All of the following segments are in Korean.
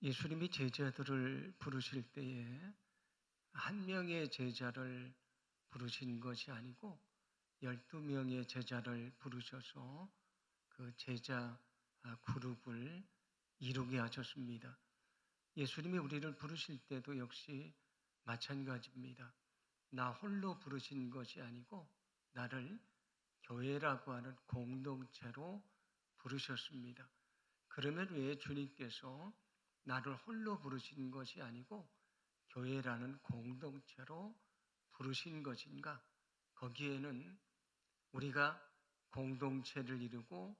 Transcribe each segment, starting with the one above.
예수님이 제자들을 부르실 때에 한 명의 제자를 부르신 것이 아니고 12명의 제자를 부르셔서 그 제자 그룹을 이루게 하셨습니다. 예수님이 우리를 부르실 때도 역시 마찬가지입니다. 나 홀로 부르신 것이 아니고 나를 교회라고 하는 공동체로 부르셨습니다. 그러면 왜 주님께서 나를 홀로 부르신 것이 아니고 교회라는 공동체로 부르신 것인가? 거기에는 우리가 공동체를 이루고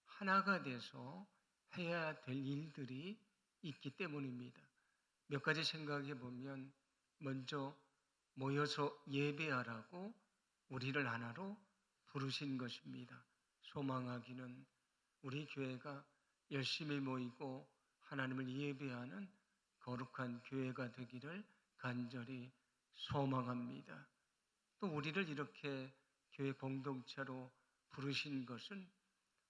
하나가 돼서 해야 될 일들이 있기 때문입니다. 몇 가지 생각해 보면 먼저 모여서 예배하라고 우리를 하나로 부르신 것입니다. 소망하기는 우리 교회가 열심히 모이고 하나님을 예배하는 거룩한 교회가 되기를 간절히 소망합니다. 또 우리를 이렇게 교회 공동체로 부르신 것은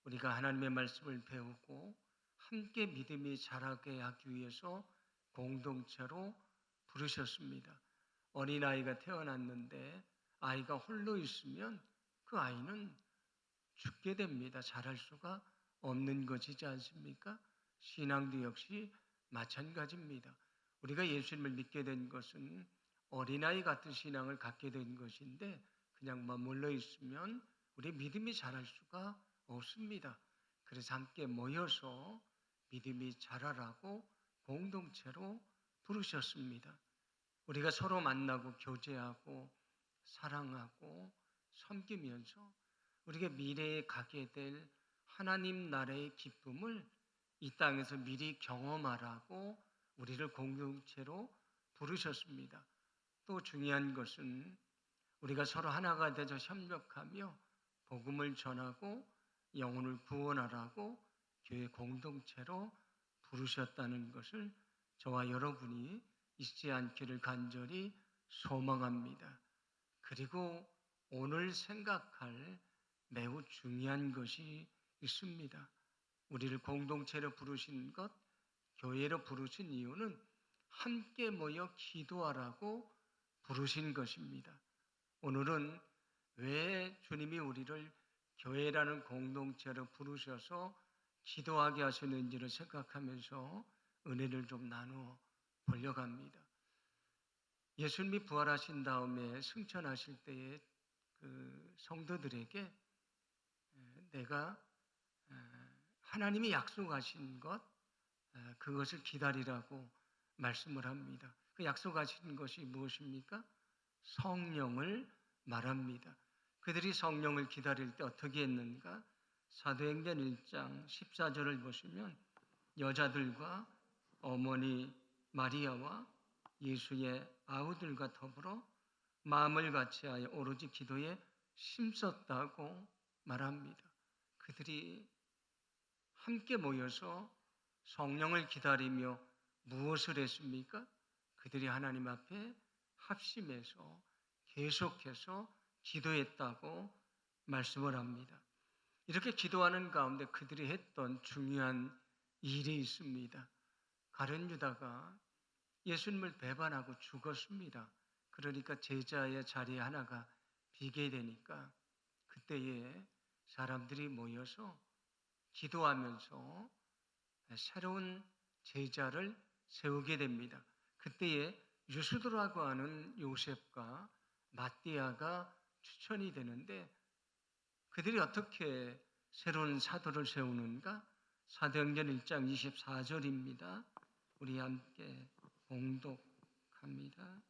우리가 하나님의 말씀을 배우고 함께 믿음이 자라게 하기 위해서 공동체로 부르셨습니다. 어린아이가 태어났는데 아이가 홀로 있으면 그 아이는 죽게 됩니다. 자랄 수가 없는 것이지 않습니까? 신앙도 역시 마찬가지입니다. 우리가 예수님을 믿게 된 것은 어린아이 같은 신앙을 갖게 된 것인데 그냥 머물러 있으면 우리 믿음이 자랄 수가 없습니다. 그래서 함께 모여서 믿음이 자라라고 공동체로 부르셨습니다. 우리가 서로 만나고 교제하고 사랑하고 섬기면서 우리가 미래에 가게 될 하나님 나라의 기쁨을 이 땅에서 미리 경험하라고 우리를 공동체로 부르셨습니다. 또 중요한 것은 우리가 서로 하나가 되어 협력하며 복음을 전하고 영혼을 구원하라고 교회 공동체로 부르셨다는 것을 저와 여러분이 잊지 않기를 간절히 소망합니다. 그리고 오늘 생각할 매우 중요한 것이 있습니다. 우리를 공동체로 부르신 것, 교회로 부르신 이유는 함께 모여 기도하라고 부르신 것입니다. 오늘은 왜 주님이 우리를 교회라는 공동체로 부르셔서 기도하게 하셨는지를 생각하면서 은혜를 좀 나누어 보려고 합니다. 예수님이 부활하신 다음에 승천하실 때에 그 성도들에게 내가 하나님이 약속하신 것, 그것을 기다리라고 말씀을 합니다. 그 약속하신 것이 무엇입니까? 성령을 말합니다. 그들이 성령을 기다릴 때 어떻게 했는가? 사도행전 1장 14절을 보시면 여자들과 어머니 마리아와 예수의 아우들과 더불어 마음을 같이하여 오로지 기도에 힘썼다고 말합니다. 그들이 함께 모여서 성령을 기다리며 무엇을 했습니까? 그들이 하나님 앞에 합심해서 계속해서 기도했다고 말씀을 합니다. 이렇게 기도하는 가운데 그들이 했던 중요한 일이 있습니다. 가룟 유다가 예수님을 배반하고 죽었습니다. 그러니까 제자의 자리 하나가 비게 되니까 그때에 사람들이 모여서 기도하면서 새로운 제자를 세우게 됩니다. 그때에 유수도라고 하는 요셉과 마띠아가 추천이 되는데 그들이 어떻게 새로운 사도를 세우는가? 사도행전 1장 24절입니다. 우리 함께 봉독합니다.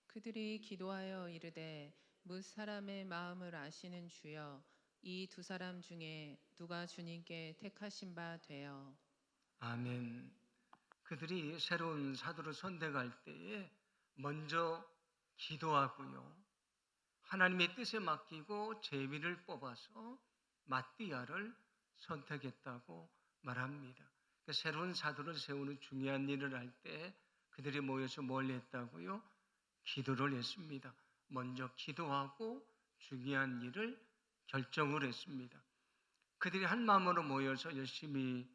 그들이 기도하여 이르되 뭇 사람의 마음을 아시는 주여 이 두 사람 중에 누가 주님께 택하신 바 되어. 아멘. 그들이 새로운 사도를 선택할 때에 먼저 기도하고요. 하나님의 뜻에 맡기고 제비를 뽑아서 마띠아를 선택했다고 말합니다. 그러니까 새로운 사도를 세우는 중요한 일을 할 때 그들이 모여서 뭘 했다고요? 기도를 했습니다. 먼저 기도하고 중요한 일을 결정을 했습니다. 그들이 한 마음으로 모여서 열심히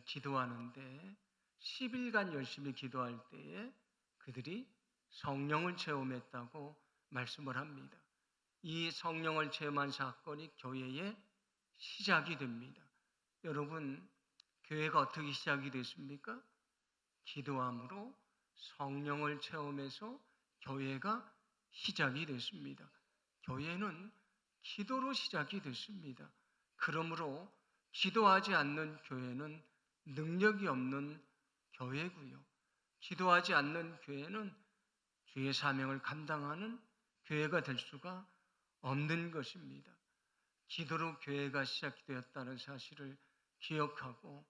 기도하는데 10일간 열심히 기도할 때에 그들이 성령을 체험했다고 말씀을 합니다. 이 성령을 체험한 사건이 교회의 시작이 됩니다. 여러분, 교회가 어떻게 시작이 됐습니까? 기도함으로 성령을 체험해서 교회가 시작이 됐습니다. 교회는 기도로 시작이 됐습니다. 그러므로 기도하지 않는 교회는 능력이 없는 교회고요. 기도하지 않는 교회는 주의 사명을 감당하는 교회가 될 수가 없는 것입니다. 기도로 교회가 시작되었다는 사실을 기억하고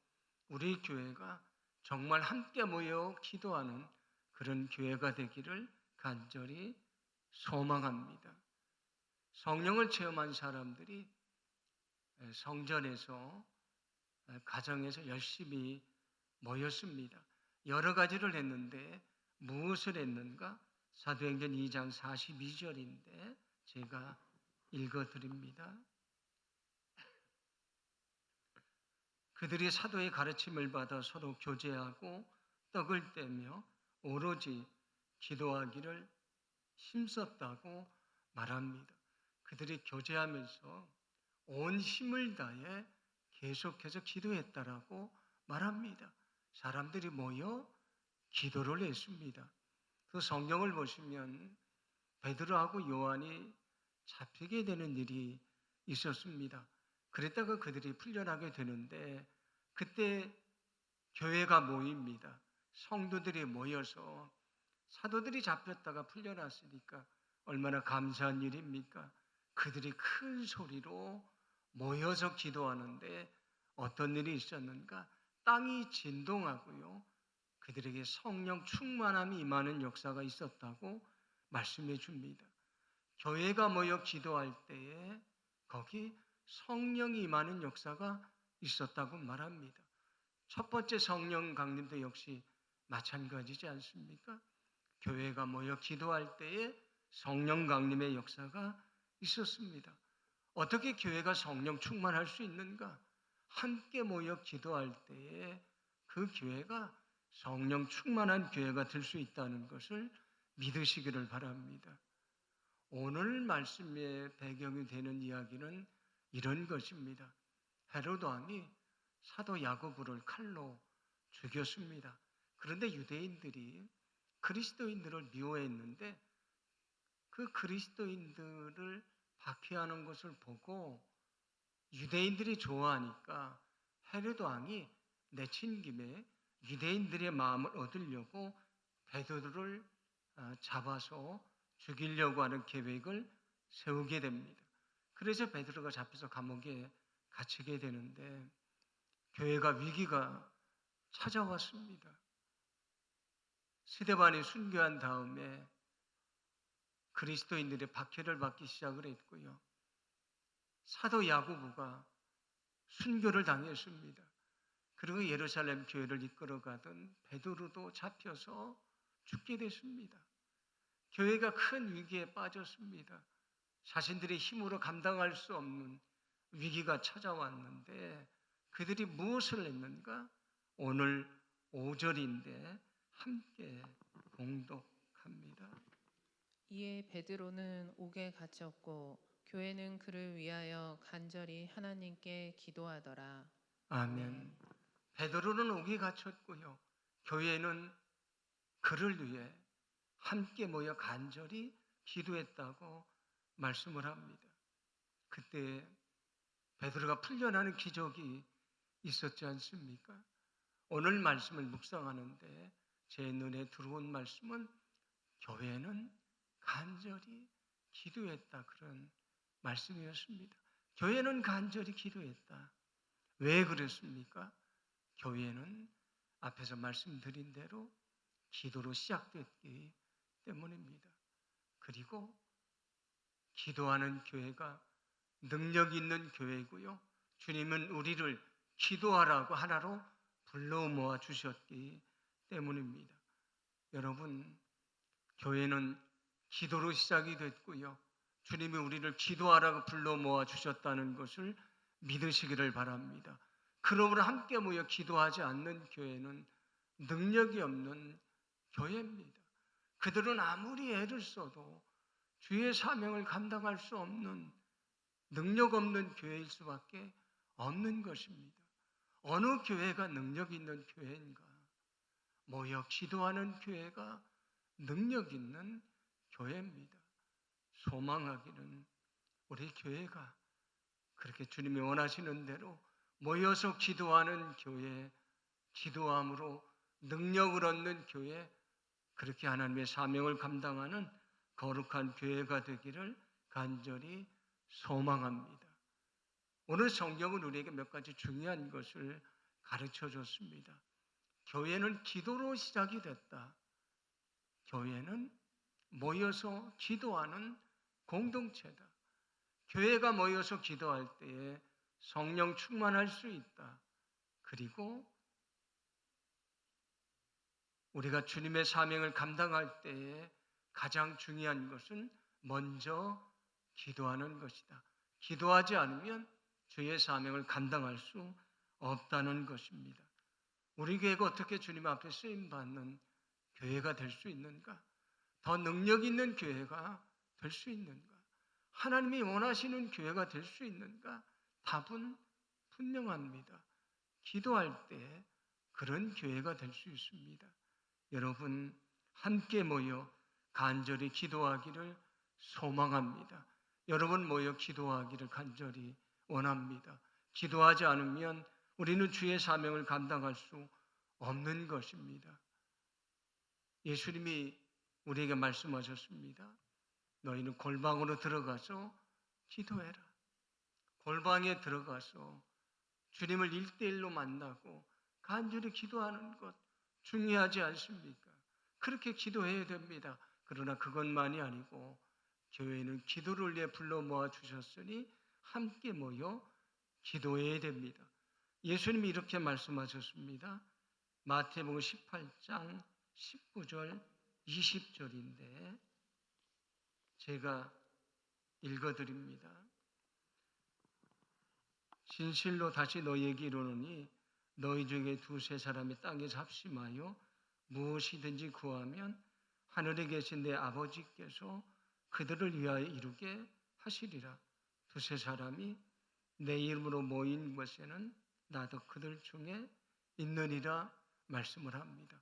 우리 교회가 정말 함께 모여 기도하는 그런 교회가 되기를 간절히 소망합니다. 성령을 체험한 사람들이 성전에서 가정에서 열심히 모였습니다. 여러 가지를 했는데 무엇을 했는가? 사도행전 2장 42절인데 제가 읽어드립니다. 그들이 사도의 가르침을 받아 서로 교제하고 떡을 떼며 오로지 기도하기를 힘썼다고 말합니다. 그들이 교제하면서 온 힘을 다해 계속해서 기도했다라고 말합니다. 사람들이 모여 기도를 했습니다. 그 성경을 보시면 베드로하고 요한이 잡히게 되는 일이 있었습니다. 그랬다가 그들이 풀려나게 되는데 그때 교회가 모입니다. 성도들이 모여서 사도들이 잡혔다가 풀려났으니까 얼마나 감사한 일입니까? 그들이 큰 소리로 모여서 기도하는데 어떤 일이 있었는가? 땅이 진동하고요. 그들에게 성령 충만함이 임하는 역사가 있었다고 말씀해 줍니다. 교회가 모여 기도할 때에 거기 성령이 임하는 역사가 있었다고 말합니다. 첫 번째 성령 강림도 역시 마찬가지지 않습니까? 교회가 모여 기도할 때에 성령 강림의 역사가 있었습니다. 어떻게 교회가 성령 충만할 수 있는가? 함께 모여 기도할 때에 그 교회가 성령 충만한 교회가 될 수 있다는 것을 믿으시기를 바랍니다. 오늘 말씀의 배경이 되는 이야기는 이런 것입니다. 헤로드 왕이 사도 야고보를 칼로 죽였습니다. 그런데 유대인들이 그리스도인들을 미워했는데 그 그리스도인들을 박해하는 것을 보고 유대인들이 좋아하니까 헤로드 왕이 내친 김에 유대인들의 마음을 얻으려고 베드로를 잡아서 죽이려고 하는 계획을 세우게 됩니다. 그래서 베드로가 잡혀서 감옥에 갇히게 되는데 교회가 위기가 찾아왔습니다. 스데반이 순교한 다음에 그리스도인들의 박해를 받기 시작을 했고요. 사도 야고보가 순교를 당했습니다. 그리고 예루살렘 교회를 이끌어가던 베드로도 잡혀서 죽게 됐습니다. 교회가 큰 위기에 빠졌습니다. 자신들의 힘으로 감당할 수 없는 위기가 찾아왔는데 그들이 무엇을 했는가? 오늘 5절인데 함께 봉독합니다. 이에 베드로는 옥에 갇혔고 교회는 그를 위하여 간절히 하나님께 기도하더라. 아멘. 베드로는 옥에 갇혔고요. 교회는 그를 위해 함께 모여 간절히 기도했다고 말씀을 합니다. 그때 베드로가 풀려나는 기적이 있었지 않습니까? 오늘 말씀을 묵상하는데 제 눈에 들어온 말씀은 교회는 간절히 기도했다 그런 말씀이었습니다. 교회는 간절히 기도했다. 왜 그랬습니까? 교회는 앞에서 말씀드린 대로 기도로 시작됐기 때문입니다. 그리고 기도하는 교회가 능력 있는 교회이고요. 주님은 우리를 기도하라고 하나로 불러 모아 주셨기 때문입니다. 여러분, 교회는 기도로 시작이 됐고요. 주님이 우리를 기도하라고 불러 모아 주셨다는 것을 믿으시기를 바랍니다. 그러므로 함께 모여 기도하지 않는 교회는 능력이 없는 교회입니다. 그들은 아무리 애를 써도 주의 사명을 감당할 수 없는 능력 없는 교회일 수밖에 없는 것입니다. 어느 교회가 능력 있는 교회인가? 모여 기도하는 교회가 능력 있는 교회입니다. 소망하기는 우리 교회가 그렇게 주님이 원하시는 대로 모여서 기도하는 교회, 기도함으로 능력을 얻는 교회, 그렇게 하나님의 사명을 감당하는 거룩한 교회가 되기를 간절히 소망합니다. 오늘 성경은 우리에게 몇 가지 중요한 것을 가르쳐 줬습니다. 교회는 기도로 시작이 됐다. 교회는 모여서 기도하는 공동체다. 교회가 모여서 기도할 때에 성령 충만할 수 있다. 그리고 우리가 주님의 사명을 감당할 때에 가장 중요한 것은 먼저 기도하는 것이다. 기도하지 않으면 주의 사명을 감당할 수 없다는 것입니다. 우리 교회가 어떻게 주님 앞에 쓰임받는 교회가 될 수 있는가? 더 능력 있는 교회가 될 수 있는가? 하나님이 원하시는 교회가 될 수 있는가? 답은 분명합니다. 기도할 때 그런 교회가 될 수 있습니다. 여러분 함께 모여 간절히 기도하기를 소망합니다. 여러분 모여 기도하기를 간절히 원합니다. 기도하지 않으면 우리는 주의 사명을 감당할 수 없는 것입니다. 예수님이 우리에게 말씀하셨습니다. 너희는 골방으로 들어가서 기도해라. 골방에 들어가서 주님을 1대1로 만나고 간절히 기도하는 것 중요하지 않습니까? 그렇게 기도해야 됩니다. 그러나 그것만이 아니고 교회는 기도를 위해 불러 모아 주셨으니 함께 모여 기도해야 됩니다. 예수님이 이렇게 말씀하셨습니다. 마태복음 18장 19절 20절인데 제가 읽어드립니다. 진실로 다시 너희에게 이르노니 너희 중에 두세 사람이 땅에서 합심하여 무엇이든지 구하면 하늘에 계신 내 아버지께서 그들을 위하여 이루게 하시리라. 두세 사람이 내 이름으로 모인 곳에는 나도 그들 중에 있느니라 말씀을 합니다.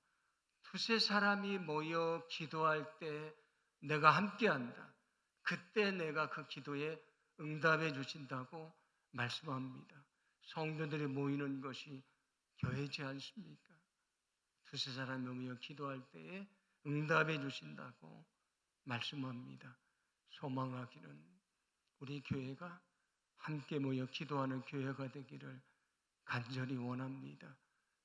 두세 사람이 모여 기도할 때 내가 함께한다. 그때 내가 그 기도에 응답해 주신다고 말씀합니다. 성도들이 모이는 것이 교회지 않습니까? 두세 사람이 모여 기도할 때에 응답해 주신다고 말씀합니다. 소망하기는 우리 교회가 함께 모여 기도하는 교회가 되기를 간절히 원합니다.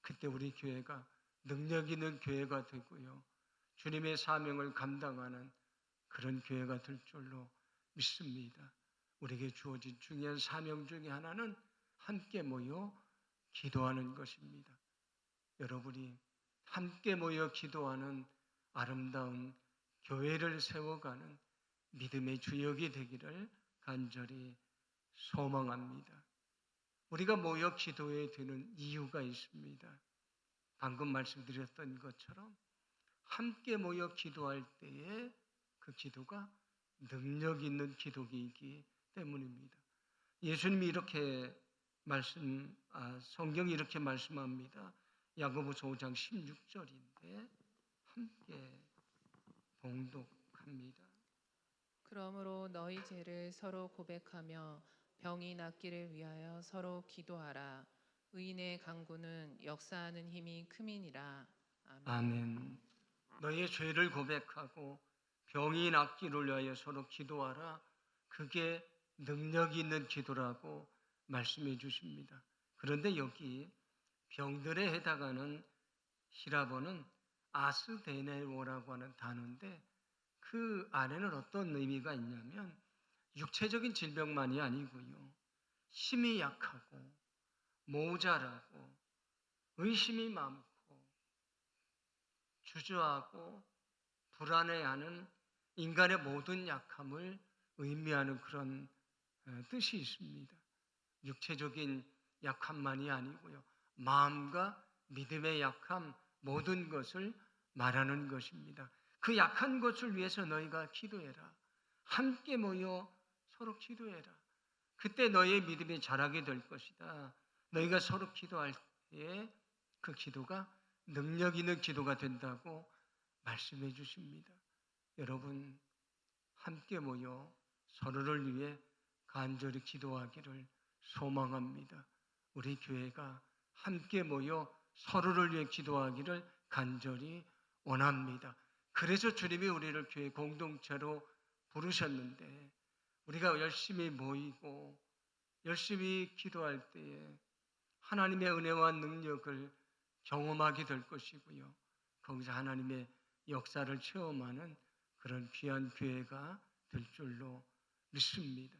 그때 우리 교회가 능력 있는 교회가 되고요. 주님의 사명을 감당하는 그런 교회가 될 줄로 믿습니다. 우리에게 주어진 중요한 사명 중에 하나는 함께 모여 기도하는 것입니다. 여러분이 함께 모여 기도하는 아름다운 교회를 세워가는 믿음의 주역이 되기를 간절히 소망합니다. 우리가 모여 기도해야 되는 이유가 있습니다. 방금 말씀드렸던 것처럼 함께 모여 기도할 때에 그 기도가 능력 있는 기도이기 때문입니다. 예수님이 이렇게 성경이 이렇게 말씀합니다. 야고보서 5장 16절인데 함께 봉독합니다. 그러므로 너희 죄를 서로 고백하며 병이 낫기를 위하여 서로 기도하라. 의인의 간구는 역사하는 힘이 큼이니라. 아멘. 아멘. 너희의 죄를 고백하고 병이 낫기를 위하여 서로 기도하라. 그게 능력 있는 기도라고 말씀해 주십니다. 그런데 여기 병들에 해당하는 히라보는 아스데네오라고 하는 단어인데 그 안에는 어떤 의미가 있냐면 육체적인 질병만이 아니고요. 힘이 약하고 모자라고 의심이 많고 주저하고 불안해하는 인간의 모든 약함을 의미하는 그런 뜻이 있습니다. 육체적인 약함만이 아니고요. 마음과 믿음의 약함, 모든 것을 말하는 것입니다. 그 약한 것을 위해서 너희가 기도해라. 함께 모여 서로 기도해라. 그때 너희의 믿음이 자라게 될 것이다. 너희가 서로 기도할 때에 그 기도가 능력 있는 기도가 된다고 말씀해 주십니다. 여러분, 함께 모여 서로를 위해 간절히 기도하기를 소망합니다. 우리 교회가 함께 모여 서로를 위해 기도하기를 간절히 원합니다. 그래서 주님이 우리를 교회 공동체로 부르셨는데 우리가 열심히 모이고 열심히 기도할 때에 하나님의 은혜와 능력을 경험하게 될 것이고요. 거기서 하나님의 역사를 체험하는 그런 귀한 교회가 될 줄로 믿습니다.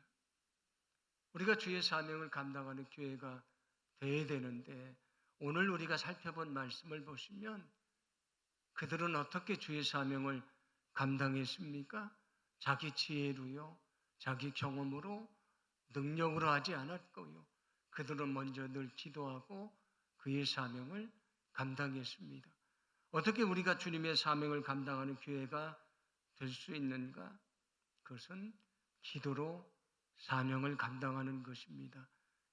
우리가 주의 사명을 감당하는 교회가 되어야 되는데 오늘 우리가 살펴본 말씀을 보시면 그들은 어떻게 주의 사명을 감당했습니까? 자기 지혜로요, 자기 경험으로, 능력으로 하지 않았고요. 그들은 먼저 늘 기도하고 그의 사명을 감당했습니다. 어떻게 우리가 주님의 사명을 감당하는 교회가 될 수 있는가? 그것은 기도로 사명을 감당하는 것입니다.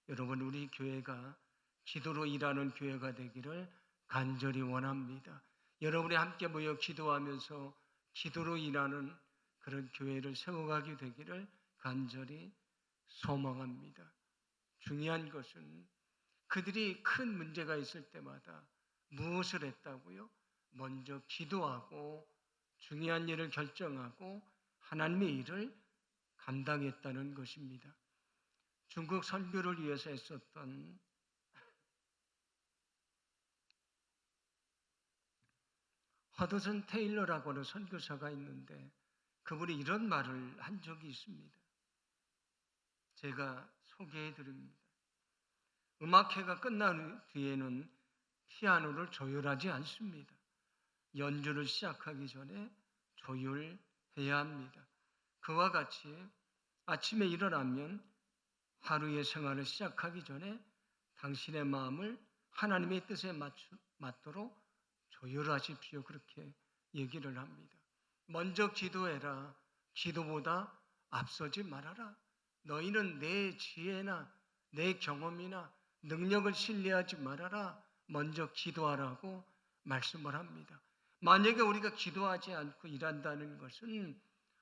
여러분, 우리 교회가 기도로 일하는 교회가 되기를 간절히 원합니다. 여러분이 함께 모여 기도하면서 기도로 일하는 그런 교회를 세워가게 되기를 간절히 소망합니다. 중요한 것은 그들이 큰 문제가 있을 때마다 무엇을 했다고요? 먼저 기도하고 중요한 일을 결정하고 하나님의 일을 감당했다는 것입니다. 중국 선교를 위해서 했었던 허드슨 테일러라고 하는 선교사가 있는데 그분이 이런 말을 한 적이 있습니다. 제가 소개해 드립니다. 음악회가 끝난 뒤에는 피아노를 조율하지 않습니다. 연주를 시작하기 전에 조율해야 합니다. 그와 같이 아침에 일어나면 하루의 생활을 시작하기 전에 당신의 마음을 하나님의 뜻에 맞도록 조율하십시오. 그렇게 얘기를 합니다. 먼저 기도해라. 기도보다 앞서지 말아라. 너희는 내 지혜나 내 경험이나 능력을 신뢰하지 말아라. 먼저 기도하라고 말씀을 합니다. 만약에 우리가 기도하지 않고 일한다는 것은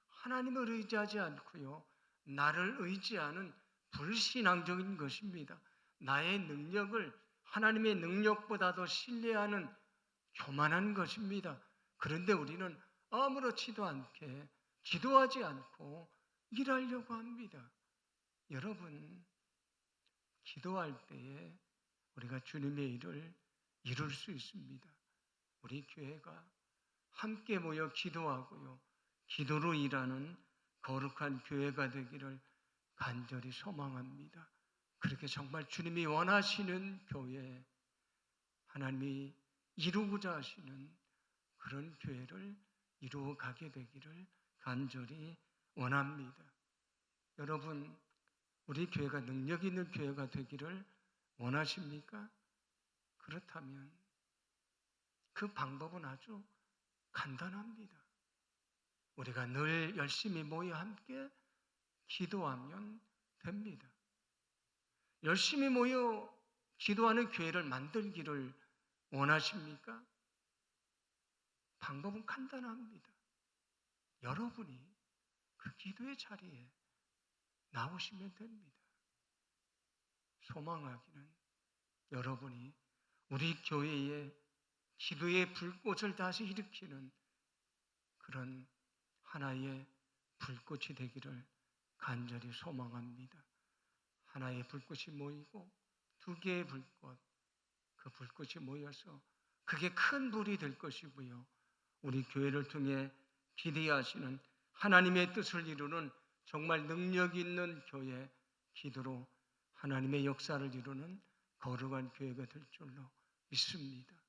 하나님을 의지하지 않고요, 나를 의지하는 불신앙적인 것입니다. 나의 능력을 하나님의 능력보다도 신뢰하는 교만한 것입니다. 그런데 우리는 아무렇지도 않게 기도하지 않고 일하려고 합니다. 여러분, 기도할 때에 우리가 주님의 일을 이룰 수 있습니다. 우리 교회가 함께 모여 기도하고요, 기도로 일하는 거룩한 교회가 되기를 간절히 소망합니다. 그렇게 정말 주님이 원하시는 교회, 하나님이 이루고자 하시는 그런 교회를 이루어 가게 되기를 간절히 원합니다. 여러분, 우리 교회가 능력 있는 교회가 되기를 원하십니까? 그렇다면 그 방법은 아주 간단합니다. 우리가 늘 열심히 모여 함께 기도하면 됩니다. 열심히 모여 기도하는 교회를 만들기를 원하십니까? 방법은 간단합니다. 여러분이 그 기도의 자리에 나오시면 됩니다. 소망하기는 여러분이 우리 교회에 기도의 불꽃을 다시 일으키는 그런 하나의 불꽃이 되기를 간절히 소망합니다. 하나의 불꽃이 모이고 두 개의 불꽃, 그 불꽃이 모여서 그게 큰 불이 될 것이고요. 우리 교회를 통해 기대하시는 하나님의 뜻을 이루는 정말 능력 있는 교회, 기도로 하나님의 역사를 이루는 거룩한 교회가 될 줄로 믿습니다.